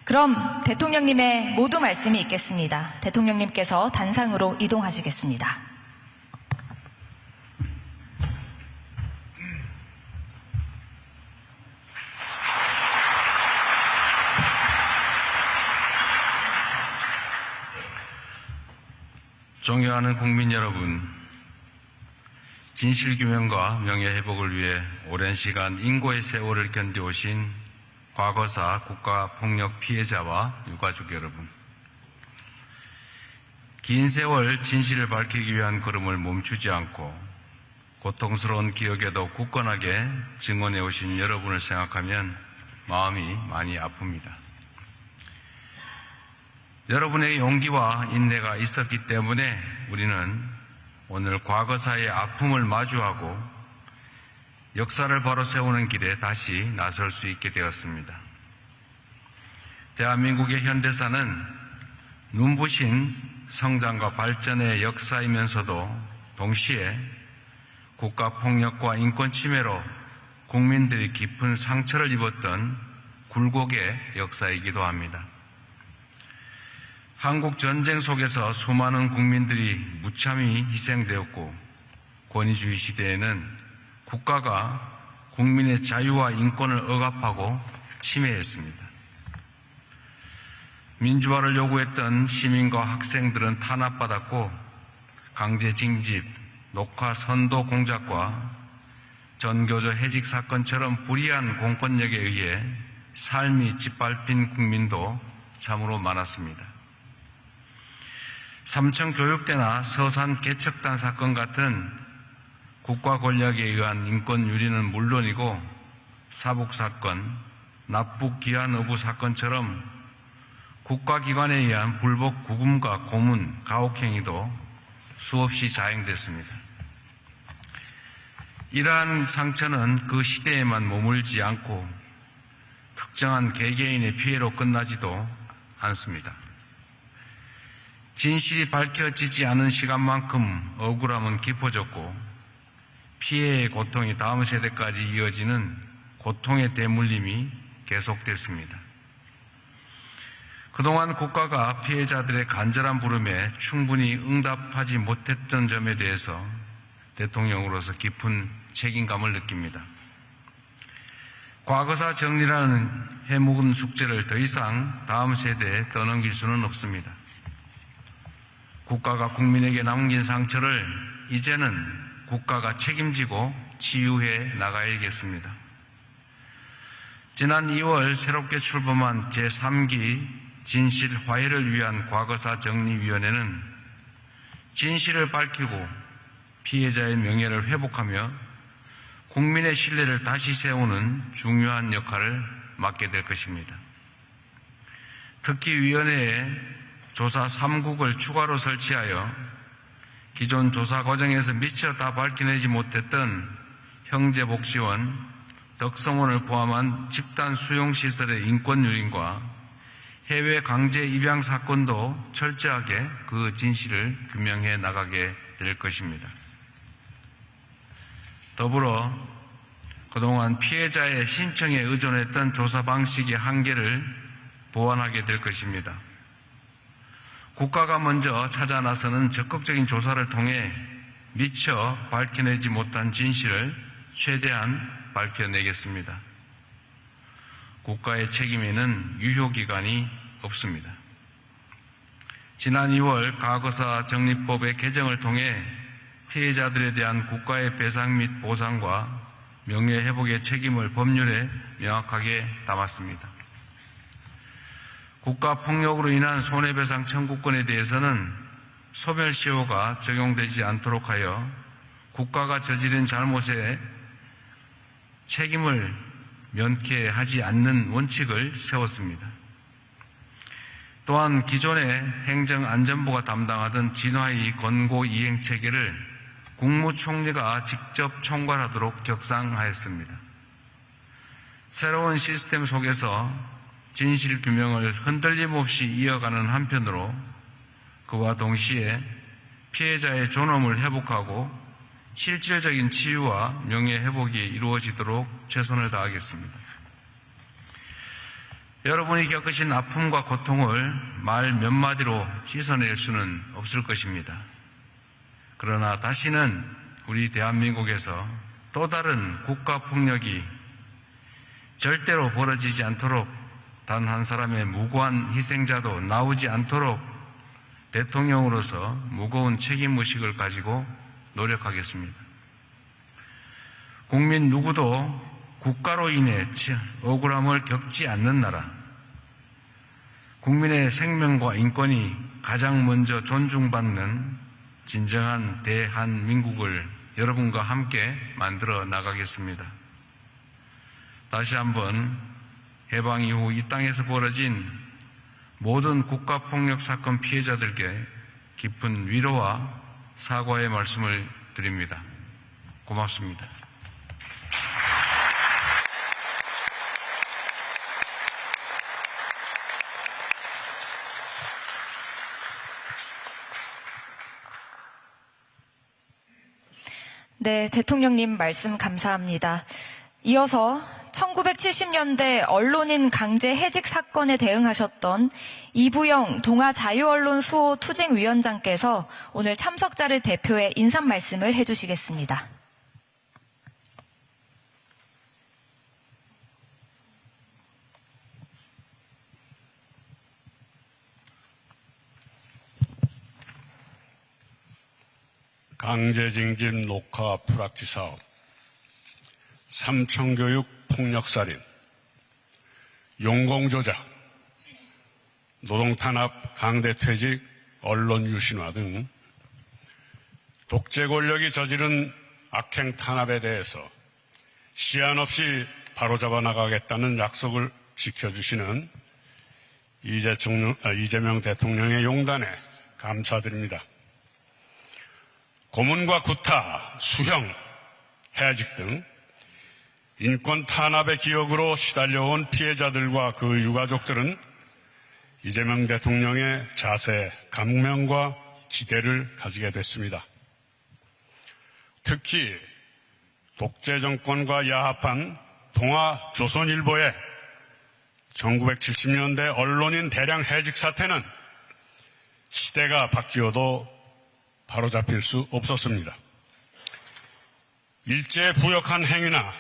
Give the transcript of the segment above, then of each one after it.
그럼 대통령님의 모두 말씀이 있겠습니다. 대통령님께서 단상으로 이동하시겠습니다. 존경하는 국민 여러분, 진실규명과 명예회복을 위해 오랜 시간 인고의 세월을 견뎌오신 과거사 국가폭력 피해자와 유가족 여러분, 긴 세월 진실을 밝히기 위한 걸음을 멈추지 않고 고통스러운 기억에도 굳건하게 증언해 오신 여러분을 생각하면 마음이 많이 아픕니다. 여러분의 용기와 인내가 있었기 때문에 우리는 오늘 과거사의 아픔을 마주하고 역사를 바로 세우는 길에 다시 나설 수 있게 되었습니다. 대한민국의 현대사는 눈부신 성장과 발전의 역사이면서도 동시에 국가폭력과 인권침해로 국민들이 깊은 상처를 입었던 굴곡의 역사이기도 합니다. 한국 전쟁 속에서 수많은 국민들이 무참히 희생되었고, 권위주의 시대에는 국가가 국민의 자유와 인권을 억압하고 침해했습니다. 민주화를 요구했던 시민과 학생들은 탄압받았고, 강제 징집, 녹화 선도 공작과 전교조 해직 사건처럼 불이한 공권력에 의해 삶이 짓밟힌 국민도 참으로 많았습니다. 삼청교육대나 서산 개척단 사건 같은 국가 권력에 의한 인권 유린은 물론이고, 사북사건, 납북 기한 의무 사건처럼 국가기관에 의한 불법 구금과 고문, 가혹행위도 수없이 자행됐습니다. 이러한 상처는 그 시대에만 머물지 않고 특정한 개개인의 피해로 끝나지도 않습니다. 진실이 밝혀지지 않은 시간만큼 억울함은 깊어졌고, 피해의 고통이 다음 세대까지 이어지는 고통의 대물림이 계속됐습니다. 그동안 국가가 피해자들의 간절한 부름에 충분히 응답하지 못했던 점에 대해서 대통령으로서 깊은 책임감을 느낍니다. 과거사 정리라는 해묵은 숙제를 더 이상 다음 세대에 떠넘길 수는 없습니다. 국가가 국민에게 남긴 상처를 이제는 국가가 책임지고 치유해 나가야겠습니다. 지난 2월 새롭게 출범한 제3기 진실 화해를 위한 과거사 정리위원회는 진실을 밝히고 피해자의 명예를 회복하며 국민의 신뢰를 다시 세우는 중요한 역할을 맡게 될 것입니다. 특히 위원회에 조사 3국을 추가로 설치하여 기존 조사 과정에서 미처 다 밝혀내지 못했던 형제복지원, 덕성원을 포함한 집단 수용시설의 인권유린과 해외 강제 입양 사건도 철저하게 그 진실을 규명해 나가게 될 것입니다. 더불어 그동안 피해자의 신청에 의존했던 조사 방식의 한계를 보완하게 될 것입니다. 국가가 먼저 찾아 나서는 적극적인 조사를 통해 미처 밝혀내지 못한 진실을 최대한 밝혀내겠습니다. 국가의 책임에는 유효기간이 없습니다. 지난 2월 과거사 정리법의 개정을 통해 피해자들에 대한 국가의 배상 및 보상과 명예회복의 책임을 법률에 명확하게 담았습니다. 국가폭력으로 인한 손해배상 청구권에 대해서는 소멸시효가 적용되지 않도록 하여 국가가 저지른 잘못에 책임을 면케하지 않는 원칙을 세웠습니다. 또한 기존의 행정안전부가 담당하던 진화의 권고 이행 체계를 국무총리가 직접 총괄하도록 격상하였습니다. 새로운 시스템 속에서 진실 규명을 흔들림 없이 이어가는 한편으로 그와 동시에 피해자의 존엄을 회복하고 실질적인 치유와 명예회복이 이루어지도록 최선을 다하겠습니다. 여러분이 겪으신 아픔과 고통을 말 몇 마디로 씻어낼 수는 없을 것입니다. 그러나 다시는 우리 대한민국에서 또 다른 국가폭력이 절대로 벌어지지 않도록 단 한 사람의 무고한 희생자도 나오지 않도록 대통령으로서 무거운 책임의식을 가지고 노력하겠습니다. 국민 누구도 국가로 인해 억울함을 겪지 않는 나라, 국민의 생명과 인권이 가장 먼저 존중받는 진정한 대한민국을 여러분과 함께 만들어 나가겠습니다. 다시 한번 해방 이후 이 땅에서 벌어진 모든 국가폭력 사건 피해자들께 깊은 위로와 사과의 말씀을 드립니다. 고맙습니다. 네, 대통령님 말씀 감사합니다. 이어서 1970년대 언론인 강제 해직 사건에 대응하셨던 이부영 동아자유언론 수호 투쟁위원장께서 오늘 참석자를 대표해 인사 말씀을 해주시겠습니다. 강제징집 녹화 프락치 사업, 삼청교육 폭력살인, 용공조작, 노동탄압 강제퇴직, 언론 유신화 등 독재 권력이 저지른 악행 탄압에 대해서 시한 없이 바로잡아 나가겠다는 약속을 지켜주시는 이재명 대통령의 용단에 감사드립니다. 고문과 구타, 수형, 해직 등 인권 탄압의 기억으로 시달려온 피해자들과 그 유가족들은 이재명 대통령의 자세, 감명과 기대를 가지게 됐습니다. 특히 독재 정권과 야합한 동아조선일보의 1970년대 언론인 대량 해직 사태는 시대가 바뀌어도 바로잡힐 수 없었습니다. 일제에 부역한 행위나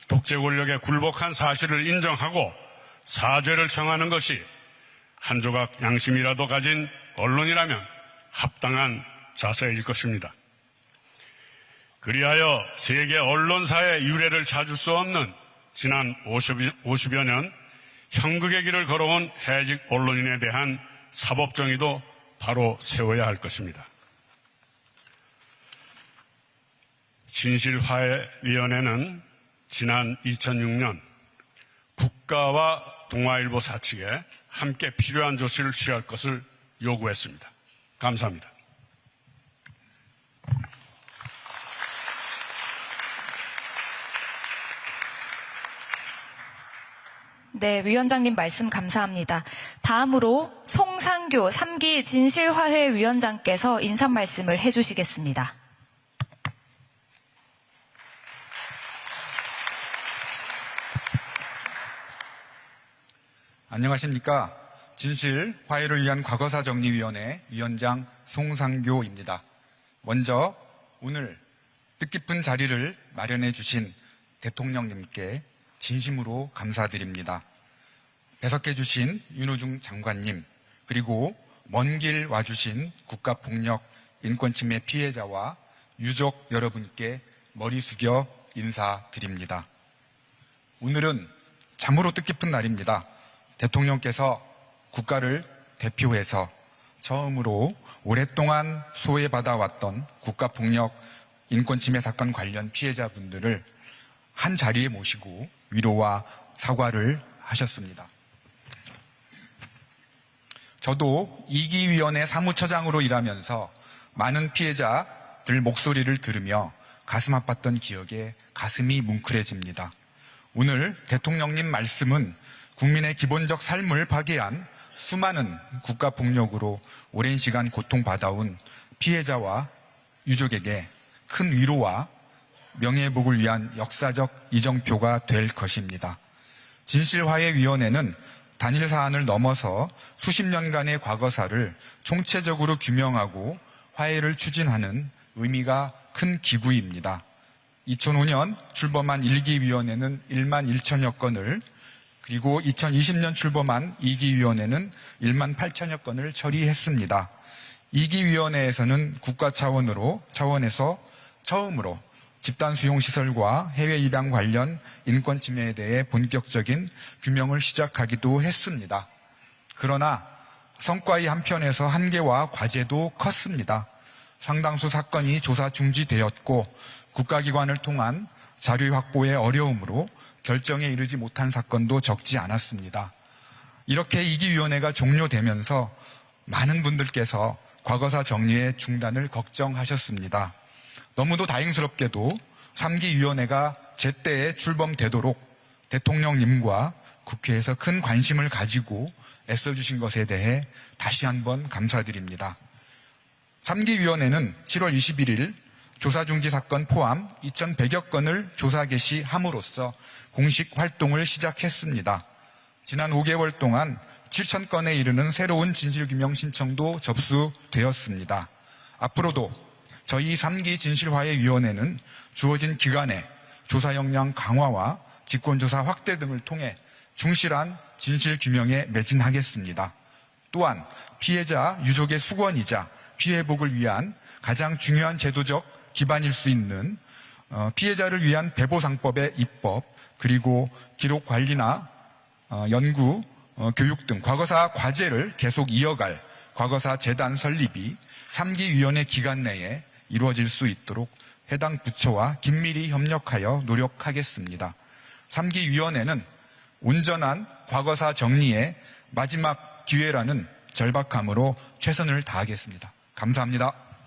독재 권력에 굴복한 사실을 인정하고 사죄를 청하는 것이 한 조각 양심이라도 가진 언론이라면 합당한 자세일 것입니다. 그리하여 세계 언론사의 유례를 찾을 수 없는 지난 50여 년 형극의 길을 걸어온 해직 언론인에 대한 사법정의도 바로 세워야 할 것입니다. 진실화해위원회는 지난 2006년 국가와 동아일보 사측에 함께 필요한 조치를 취할 것을 요구했습니다. 감사합니다. 네, 위원장님 말씀 감사합니다. 다음으로 송상교 3기 진실화해 위원장께서 인사 말씀을 해주시겠습니다. 안녕하십니까. 진실화해를 위한 과거사정리위원회 위원장 송상교입니다. 먼저 오늘 뜻깊은 자리를 마련해 주신 대통령님께 진심으로 감사드립니다. 배석해 주신 윤호중 장관님, 그리고 먼 길 와주신 국가폭력 인권침해 피해자와 유족 여러분께 머리 숙여 인사드립니다. 오늘은 참으로 뜻깊은 날입니다. 대통령께서 국가를 대표해서 처음으로 오랫동안 소외받아왔던 국가폭력 인권침해 사건 관련 피해자분들을 한 자리에 모시고 위로와 사과를 하셨습니다. 저도 2기 위원회 사무처장으로 일하면서 많은 피해자들 목소리를 들으며 가슴 아팠던 기억에 가슴이 뭉클해집니다. 오늘 대통령님 말씀은 국민의 기본적 삶을 파괴한 수많은 국가폭력으로 오랜 시간 고통받아온 피해자와 유족에게 큰 위로와 명예회복을 위한 역사적 이정표가 될 것입니다. 진실화해위원회는 단일 사안을 넘어서 수십 년간의 과거사를 총체적으로 규명하고 화해를 추진하는 의미가 큰 기구입니다. 2005년 출범한 1기위원회는 1만 1천여 건을, 그리고 2020년 출범한 2기위원회는 1만 8천여 건을 처리했습니다. 2기위원회에서는 국가 차원에서 처음으로 집단 수용 시설과 해외 입양 관련 인권 침해에 대해 본격적인 규명을 시작하기도 했습니다. 그러나 성과의 한편에서 한계와 과제도 컸습니다. 상당수 사건이 조사 중지되었고 국가기관을 통한 자료 확보의 어려움으로 결정에 이르지 못한 사건도 적지 않았습니다. 이렇게 2기위원회가 종료되면서 많은 분들께서 과거사 정리의 중단을 걱정하셨습니다. 너무도 다행스럽게도 3기위원회가 제때에 출범되도록 대통령님과 국회에서 큰 관심을 가지고 애써주신 것에 대해 다시 한번 감사드립니다. 3기위원회는 7월 21일 조사중지 사건 포함 2,100여 건을 조사 개시함으로써 공식 활동을 시작했습니다. 지난 5개월 동안 7,000건에 이르는 새로운 진실규명 신청도 접수되었습니다. 앞으로도 저희 3기 진실화해위원회는 주어진 기간에 조사 역량 강화와 직권조사 확대 등을 통해 충실한 진실규명에 매진하겠습니다. 또한 피해자 유족의 수건이자 피해복을 위한 가장 중요한 제도적 기반일 수 있는 피해자를 위한 배보상법의 입법, 그리고 기록관리나 연구, 교육 등 과거사 과제를 계속 이어갈 과거사 재단 설립이 3기위원회 기간 내에 이루어질 수 있도록 해당 부처와 긴밀히 협력하여 노력하겠습니다. 3기위원회는 온전한 과거사 정리의 마지막 기회라는 절박함으로 최선을 다하겠습니다. 감사합니다.